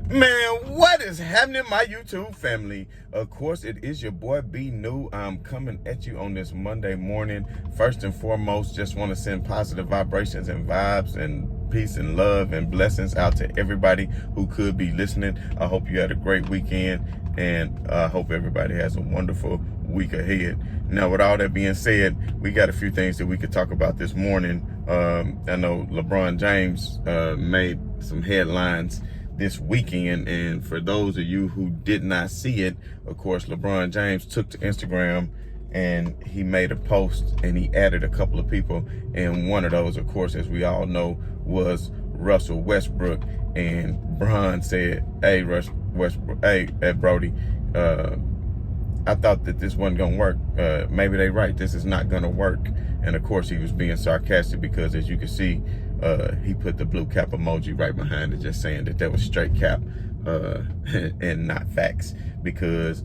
Man, what is happening, my YouTube family? Of course, it is your boy B New. I'm coming at you on this Monday morning. First and foremost, just want to send positive vibrations and vibes and peace and love and blessings out to everybody who could be listening. I hope you had a great weekend, and I hope everybody has a wonderful week ahead. Now, with all that being said, we got a few things that we could talk about this morning. I know LeBron James made some headlines this weekend, and for those of you who did not see it, of course, LeBron James took to Instagram and he made a post and he added a couple of people, and one of those, of course, as we all know, was Russell Westbrook. And Bron said, hey, Westbrook, hey, Brody, I thought that this wasn't gonna work. Maybe they right, this is not gonna work. And of course he was being sarcastic because, as you can see, he put the blue cap emoji right behind it, just saying that was straight cap and not facts. Because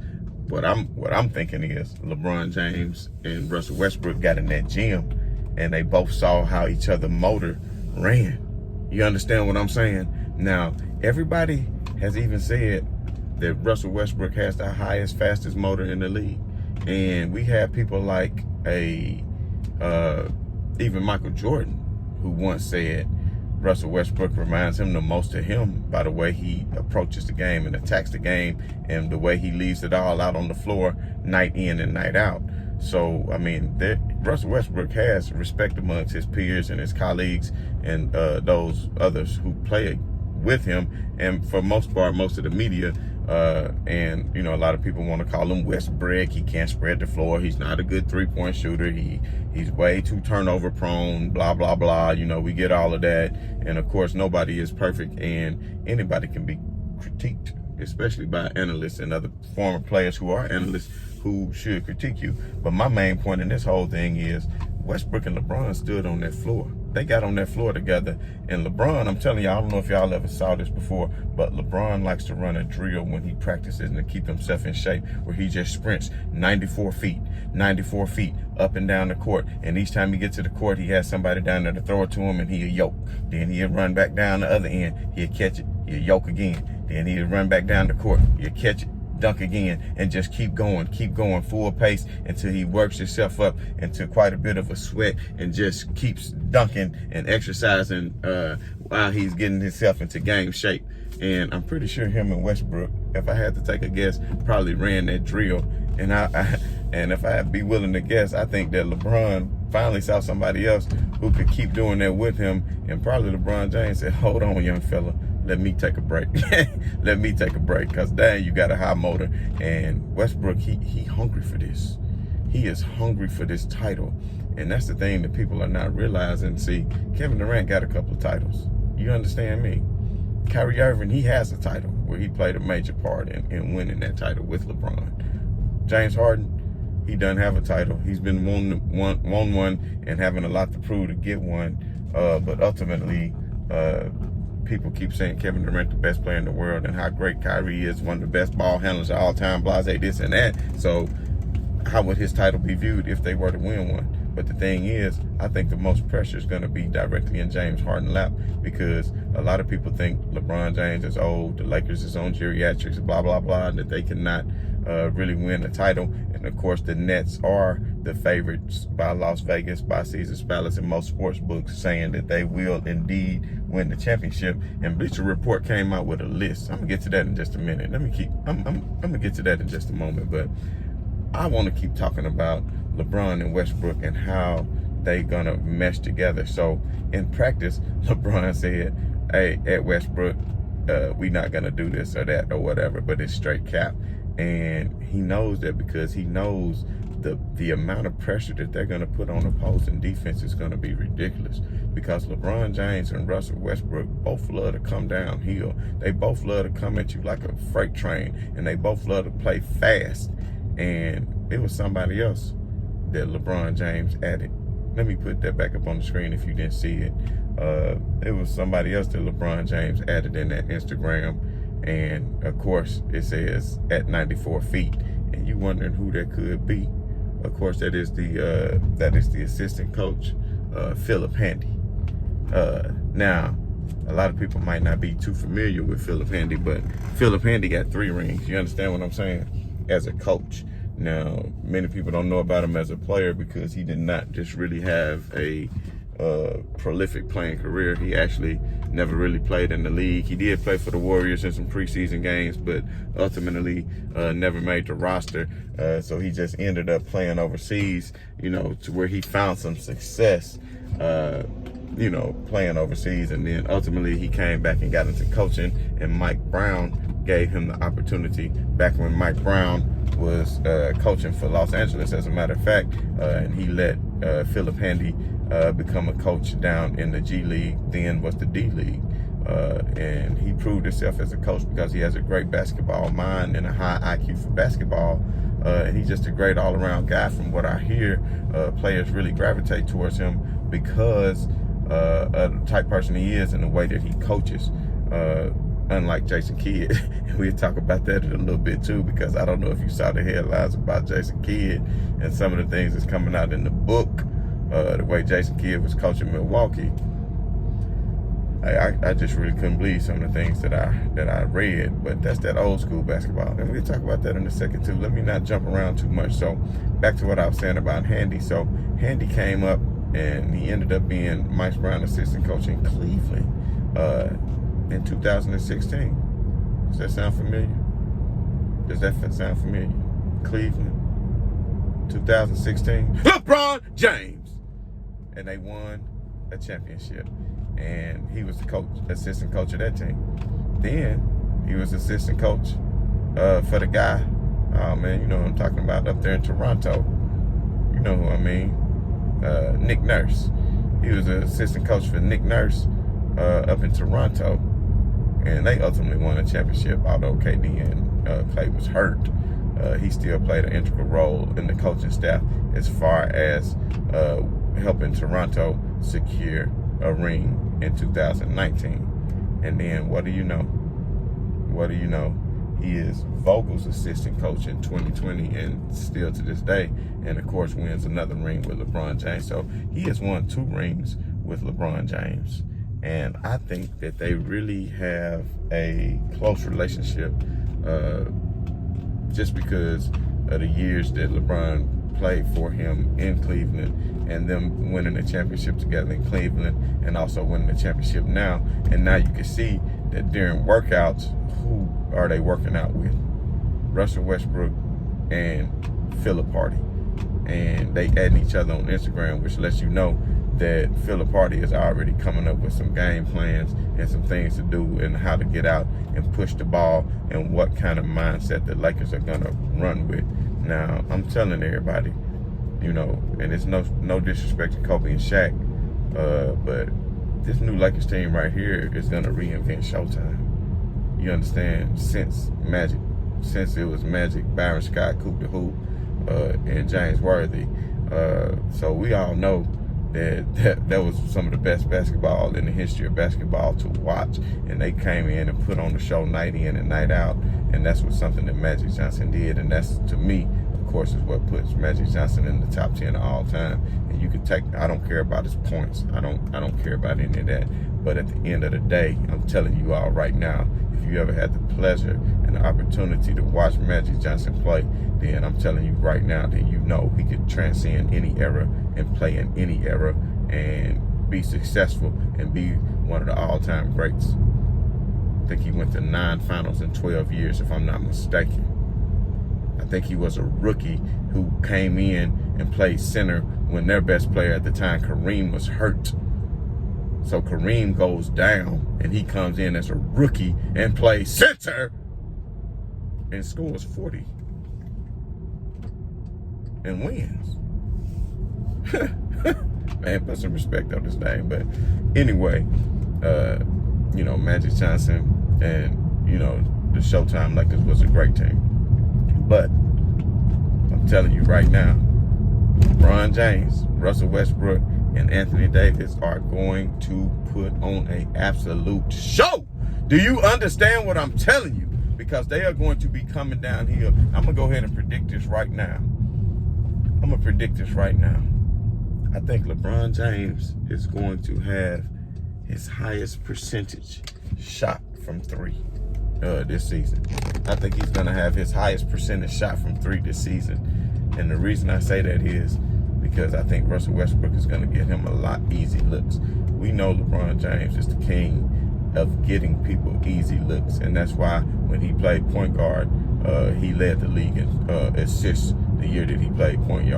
what I'm thinking is LeBron James and Russell Westbrook got in that gym and they both saw how each other motor ran. You understand what I'm saying? Now, everybody has even said that Russell Westbrook has the highest, fastest motor in the league. And we have people like even Michael Jordan, who once said Russell Westbrook reminds him the most of him by the way he approaches the game and attacks the game and the way he leaves it all out on the floor night in and night out. So, I mean, Russell Westbrook has respect amongst his peers and his colleagues and those others who play with him, and for most part, most of the media. And, you know, a lot of people want to call him Westbrook. He can't spread the floor. He's not a good three-point shooter. He's way too turnover prone, blah, blah, blah. You know, we get all of that. And, of course, nobody is perfect, and anybody can be critiqued, especially by analysts and other former players who are analysts who should critique you. But my main point in this whole thing is Westbrook and LeBron stood on that floor. They got on that floor together. And LeBron, I'm telling you, I don't know if y'all ever saw this before, but LeBron likes to run a drill when he practices and to keep himself in shape, where he just sprints 94 feet up and down the court. And each time he gets to the court, he has somebody down there to throw it to him, and he'll yoke. Then he'll run back down the other end. He'll catch it. He'll yoke again. Then he'll run back down the court. He'll catch it, dunk again, and just keep going full pace until he works himself up into quite a bit of a sweat and just keeps dunking and exercising while he's getting himself into game shape. And I'm pretty sure him and Westbrook, if I had to take a guess, probably ran that drill. And and if I'd be willing to guess, I think that LeBron finally saw somebody else who could keep doing that with him, and probably LeBron James said, hold on, young fella, let me take a break. Let me take a break, because dang, you got a high motor. And Westbrook, he hungry for this. He is hungry for this title. And that's the thing that people are not realizing. See, Kevin Durant got a couple of titles. You understand me? Kyrie Irving, he has a title where he played a major part in winning that title with LeBron. James Harden, he doesn't have a title. He's been won one and having a lot to prove to get one. But ultimately, people keep saying Kevin Durant the best player in the world and how great Kyrie is, one of the best ball handlers of all time, blase, this and that. So how would his title be viewed if they were to win one? But the thing is, I think the most pressure is going to be directly in James Harden's lap, because a lot of people think LeBron James is old, the Lakers is on geriatrics, blah, blah, blah, and that they cannot really win a title. And of course, the Nets are the favorites by Las Vegas, by Caesars Palace, and most sports books saying that they will indeed win the championship. And Bleacher Report came out with a list. I'm gonna get to that in just a minute. I'm gonna get to that in just a moment. But I want to keep talking about LeBron and Westbrook and how they gonna mesh together. So in practice, LeBron said, hey, at Westbrook, we not gonna do this or that or whatever, but it's straight cap. And he knows that, because he knows the amount of pressure that they're going to put on opposing defense is going to be ridiculous, because LeBron James and Russell Westbrook both love to come downhill. They both love to come at you like a freight train, and they both love to play fast. And it was somebody else that LeBron James added. Let me put that back up on the screen if you didn't see it. It was somebody else that LeBron James added in that Instagram. And of course, it says at 94 feet. And you wondering who that could be. Of course, that is the assistant coach, Philip Handy. Now, A lot of people might not be too familiar with Philip Handy, but Philip Handy got 3 rings. You understand what I'm saying? As a coach. Now, many people don't know about him as a player because he did not just really have a prolific playing career. He actually never really played in the league. He did play for the Warriors in some preseason games, but ultimately never made the roster. So he just ended up playing overseas, you know, to where he found some success, you know, playing overseas. And then ultimately he came back and got into coaching, and Mike Brown gave him the opportunity back when Mike Brown was coaching for Los Angeles, as a matter of fact, and he let Philip Handy become a coach down in the G League, then was the D League. And he proved himself as a coach because he has a great basketball mind and a high IQ for basketball. And he's just a great all-around guy. From what I hear, players really gravitate towards him because of the type person he is and the way that he coaches. Unlike Jason Kidd. And we'll talk about that in a little bit too, because I don't know if you saw the headlines about Jason Kidd and some of the things that's coming out in the book, the way Jason Kidd was coaching Milwaukee. I just really couldn't believe some of the things that I read, but that's that old school basketball. And we'll talk about that in a second too. Let me not jump around too much. So back to what I was saying about Handy. So Handy came up and he ended up being Mike Brown assistant coach in Cleveland in 2016. Does that sound familiar? Does that sound familiar? Cleveland, 2016. LeBron James. And they won a championship. And he was the coach, assistant coach of that team. Then he was assistant coach for the guy, oh man, you know who I'm talking about, up there in Toronto. You know who I mean? Nick Nurse. He was an assistant coach for Nick Nurse up in Toronto. And they ultimately won a championship, although KD and Clay was hurt. He still played an integral role in the coaching staff as far as helping Toronto secure a ring in 2019. And then what do you know? He is Vogel's assistant coach in 2020 and still to this day. And of course wins another ring with LeBron James. So he has won 2 rings with LeBron James. And I think that they really have a close relationship just because of the years that LeBron played for him in Cleveland and them winning the championship together in Cleveland and also winning the championship now. And now you can see that during workouts, who are they working out with? Russell Westbrook and Philip Hardy. And they adding each other on Instagram, which lets you know that Philip Hardy is already coming up with some game plans and some things to do and how to get out and push the ball and what kind of mindset the Lakers are going to run with. Now, I'm telling everybody, you know, and it's no disrespect to Kobe and Shaq, but this new Lakers team right here is going to reinvent Showtime. You understand? Since it was Magic, Byron Scott, Coop the Hoop, and James Worthy. So we all know that was some of the best basketball in the history of basketball to watch, and they came in and put on the show night in and night out, and that's what something that Magic Johnson did, and that's, to me, of course, is what puts Magic Johnson in the top 10 of all time. And you can take, I don't care about his points, I don't care about any of that, but at the end of the day, I'm telling you all right now, if you ever had the pleasure and the opportunity to watch Magic Johnson play, then I'm telling you right now that you know he could transcend any era and play in any era and be successful and be one of the all-time greats. I think he went to 9 finals in 12 years, if I'm not mistaken. I think he was a rookie who came in and played center when their best player at the time, Kareem, was hurt. So Kareem goes down and he comes in as a rookie and plays center and scores 40 and wins. Man, put some respect on his name. But anyway, you know, Magic Johnson and, you know, the Showtime Lakers was a great team. But I'm telling you right now, LeBron James, Russell Westbrook, and Anthony Davis are going to put on an absolute show. Do you understand what I'm telling you? Because they are going to be coming downhill. I'm going to go ahead and predict this right now. I think LeBron James is going to have his highest percentage shot from three this season. I think he's going to have his highest percentage shot from three this season. And the reason I say that is because I think Russell Westbrook is going to get him a lot easy looks. We know LeBron James is the king of getting people easy looks. And that's why when he played point guard, he led the league in assists the year that he played point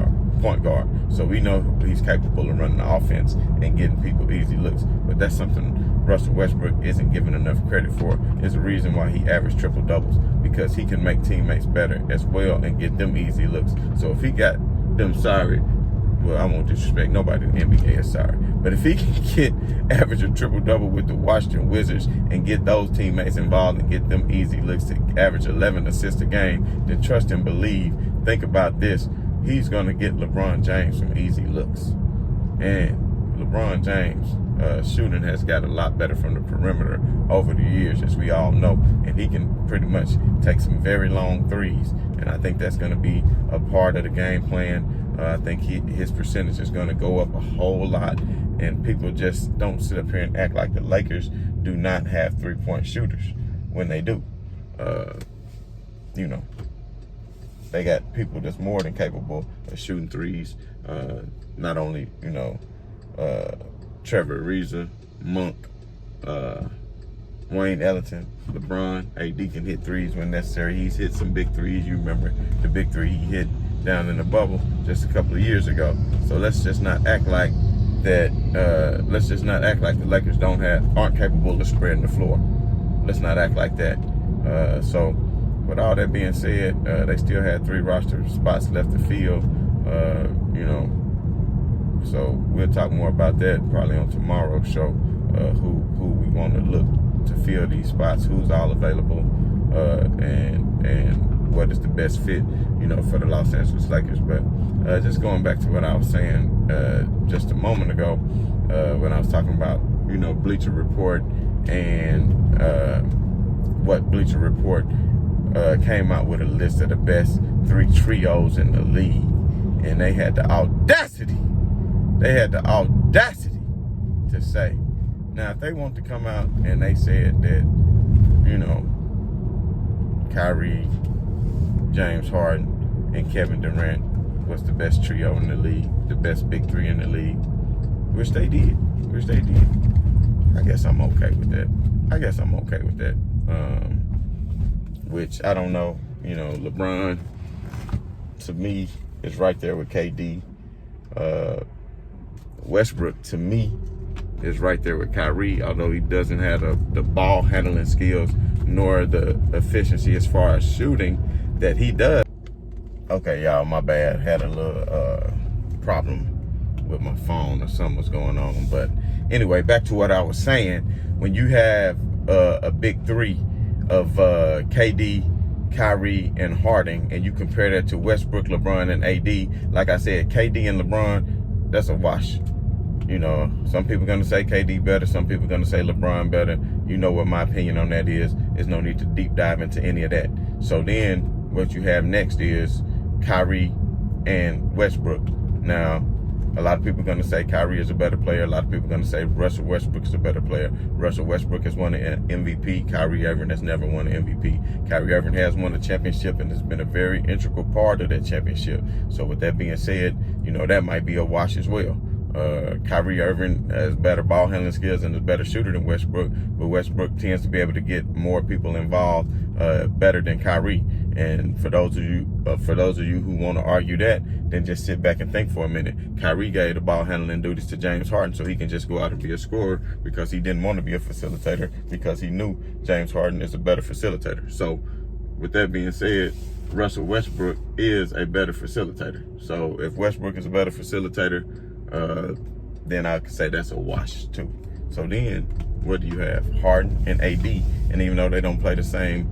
guard. So we know he's capable of running the offense and getting people easy looks. But that's something Russell Westbrook isn't given enough credit for. Is the reason why he averaged triple doubles, because he can make teammates better as well and get them easy looks. So if he got them well, I won't disrespect nobody in the NBA is sorry. But if he can get average a triple-double with the Washington Wizards and get those teammates involved and get them easy looks to average 11 assists a game, then trust and believe, think about this, he's going to get LeBron James some easy looks. And LeBron James' shooting has got a lot better from the perimeter over the years, as we all know. And he can pretty much take some very long threes. And I think that's going to be a part of the game plan. I think his percentage is going to go up a whole lot, and people just don't sit up here and act like the Lakers do not have three-point shooters when they do. You know, they got people that's more than capable of shooting threes. Not only, you know, Trevor Ariza, Monk, Wayne Ellington, LeBron, AD can hit threes when necessary. He's hit some big threes. You remember the big three he hit down in the bubble just a couple of years ago. So let's just not act like that. Let's just not act like the Lakers aren't capable of spreading the floor. Let's not act like that. So with all that being said, they still had 3 roster spots left to fill. You know, so we'll talk more about that probably on tomorrow's show. Who we want to look to fill these spots, who's all available, and what is the best fit, you know, for the Los Angeles Lakers. But just going back to what I was saying just a moment ago, when I was talking about, you know, Bleacher Report and what Bleacher Report came out with a list of the best 3 trios in the league, and they had the audacity to say, now if they want to come out and they said that, you know, Kyrie, James Harden, and Kevin Durant was the best trio in the league, the best big 3 in the league, which they did. I guess I'm okay with that. Which I don't know, you know, LeBron to me is right there with KD. Westbrook to me is right there with Kyrie, although he doesn't have the ball handling skills nor the efficiency as far as shooting that he does. Okay, y'all, my bad. Had a little problem with my phone or something was going on. But anyway, back to what I was saying. When you have a big 3 of KD, Kyrie, and Harden, and you compare that to Westbrook, LeBron, and AD, like I said, KD and LeBron, that's a wash. You know, some people are going to say KD better. Some people are going to say LeBron better. You know what my opinion on that is. There's no need to deep dive into any of that. So then what you have next is Kyrie and Westbrook. Now, a lot of people are going to say Kyrie is a better player. A lot of people are going to say Russell Westbrook is a better player. Russell Westbrook has won an MVP. Kyrie Irving has never won an MVP. Kyrie Irving has won a championship and has been a very integral part of that championship. So with that being said, you know, that might be a wash as well. Kyrie Irving has better ball handling skills and is a better shooter than Westbrook, but Westbrook tends to be able to get more people involved better than Kyrie. And for those of you who want to argue that, then just sit back and think for a minute. Kyrie gave the ball handling duties to James Harden so he can just go out and be a scorer because he didn't want to be a facilitator, because he knew James Harden is a better facilitator. So with that being said, Russell Westbrook is a better facilitator. So if Westbrook is a better facilitator, then I could say that's a wash too. So then what do you have? Harden and AD. And even though they don't play the same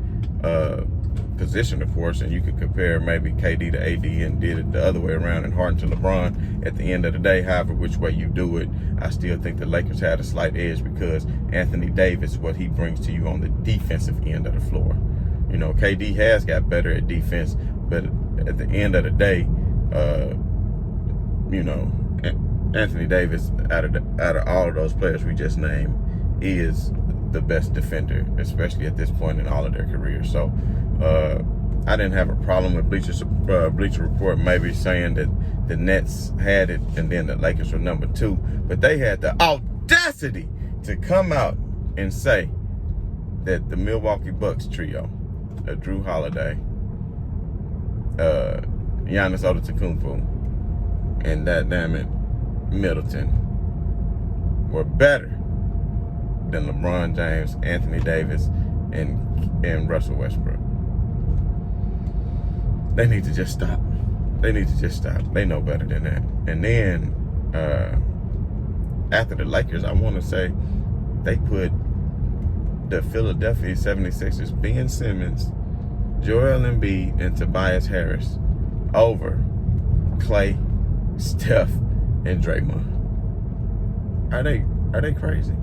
position, of course, and you could compare maybe KD to AD and did it the other way around and Harden to LeBron, at the end of the day, however which way you do it, I still think the Lakers had a slight edge because Anthony Davis, what he brings to you on the defensive end of the floor. You know, KD has got better at defense, but at the end of the day, you know, Anthony Davis, out of all of those players we just named, is the best defender, especially at this point in all of their careers. So I didn't have a problem with Bleacher Report maybe saying that the Nets had it and then the Lakers were number 2, but they had the audacity to come out and say that the Milwaukee Bucks trio, Drew Holiday, Giannis Antetokounmpo, and that damn it Middleton were better than LeBron James, Anthony Davis, and Russell Westbrook. They need to just stop. They need to just stop. They know better than that. And then after the Lakers, I want to say they put the Philadelphia 76ers, Ben Simmons, Joel Embiid, and Tobias Harris over Clay, Steph, and Draymond. Are they crazy?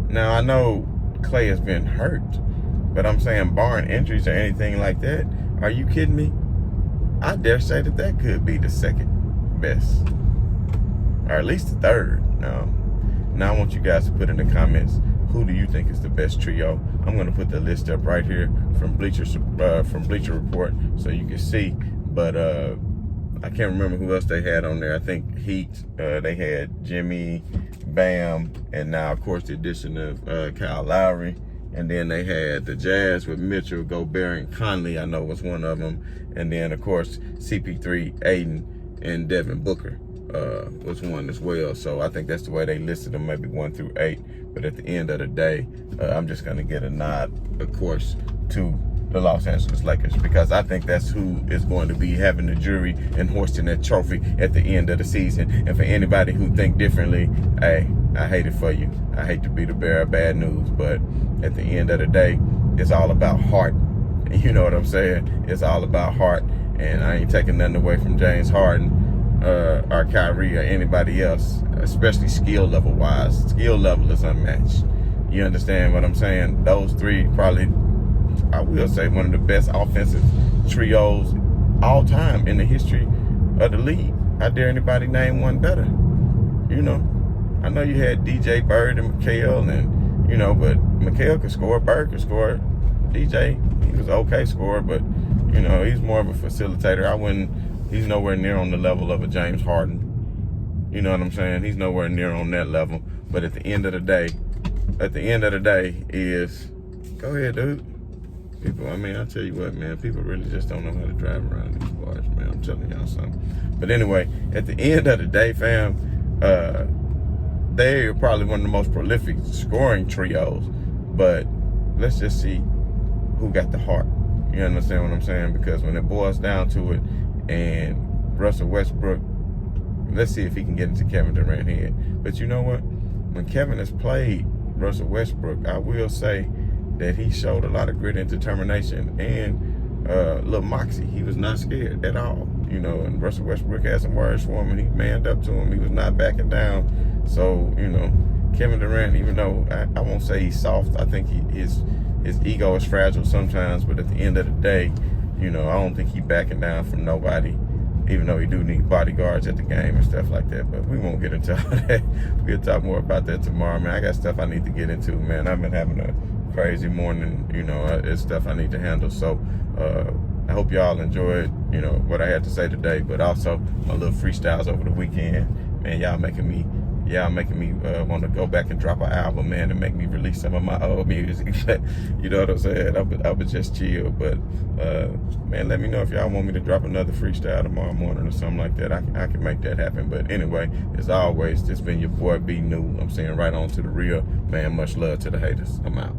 Now, I know Clay has been hurt, but I'm saying barring injuries or anything like that, are you kidding me? I dare say that could be the second best, or at least the third. Now I want you guys to put in the comments, who do you think is the best trio? I'm going to put the list up right here from Bleacher Report so you can see. But I can't remember who else they had on there. I think Heat, they had Jimmy, Bam, and now, of course, the addition of Kyle Lowry. And then they had the Jazz with Mitchell, Gobert, and Conley, I know was one of them. And then, of course, CP3, Aiden, and Devin Booker was one as well. So I think that's the way they listed them, maybe 1 through 8. But at the end of the day, I'm just going to get a nod, of course, to the Los Angeles Lakers, because I think that's who is going to be having the jury and hoisting that trophy at the end of the season. And for anybody who think differently, hey, I hate it for you. I hate to be the bearer of bad news, but at the end of the day, it's all about heart. You know what I'm saying? It's all about heart. And I ain't taking nothing away from James Harden or Kyrie or anybody else, especially skill level wise. Skill level is unmatched. You understand what I'm saying? Those three probably, I will say, one of the best offensive trios all time in the history of the league. I dare anybody name one better. You know, I know you had DJ, Bird, and McHale, and but McHale could score, Bird could score. DJ, he was an okay scorer, but he's more of a facilitator. He's nowhere near on the level of a James Harden. You know what I'm saying? He's nowhere near on that level. But at the end of the day is, go ahead, dude. People, I tell you what, man, people really just don't know how to drive around these bars, man. I'm telling y'all something. But anyway, at the end of the day, fam, they're probably one of the most prolific scoring trios. But let's just see who got the heart. You understand what I'm saying? Because when it boils down to it, and Russell Westbrook, let's see if he can get into Kevin Durant's head. But you know what? When Kevin has played Russell Westbrook, I will say that he showed a lot of grit and determination and little moxie. He was not scared at all. And Russell Westbrook had some words for him, and he manned up to him. He was not backing down. So, Kevin Durant, even though I won't say he's soft, I think his ego is fragile sometimes, but at the end of the day, I don't think he's backing down from nobody, even though he do need bodyguards at the game and stuff like that. But we won't get into all that. We'll talk more about that tomorrow, man. I got stuff I need to get into, man. I've been having a crazy morning, it's stuff I need to handle. So I hope y'all enjoyed, what I had to say today, but also my little freestyles over the weekend. Man, y'all making me want to go back and drop an album, man, and make me release some of my old music. You know what I'm saying? I would just chill. But man, let me know if y'all want me to drop another freestyle tomorrow morning or something like that. I can make that happen. But anyway, as always, this been your boy B New. I'm saying right on to the real, man. Much love to the haters. I'm out.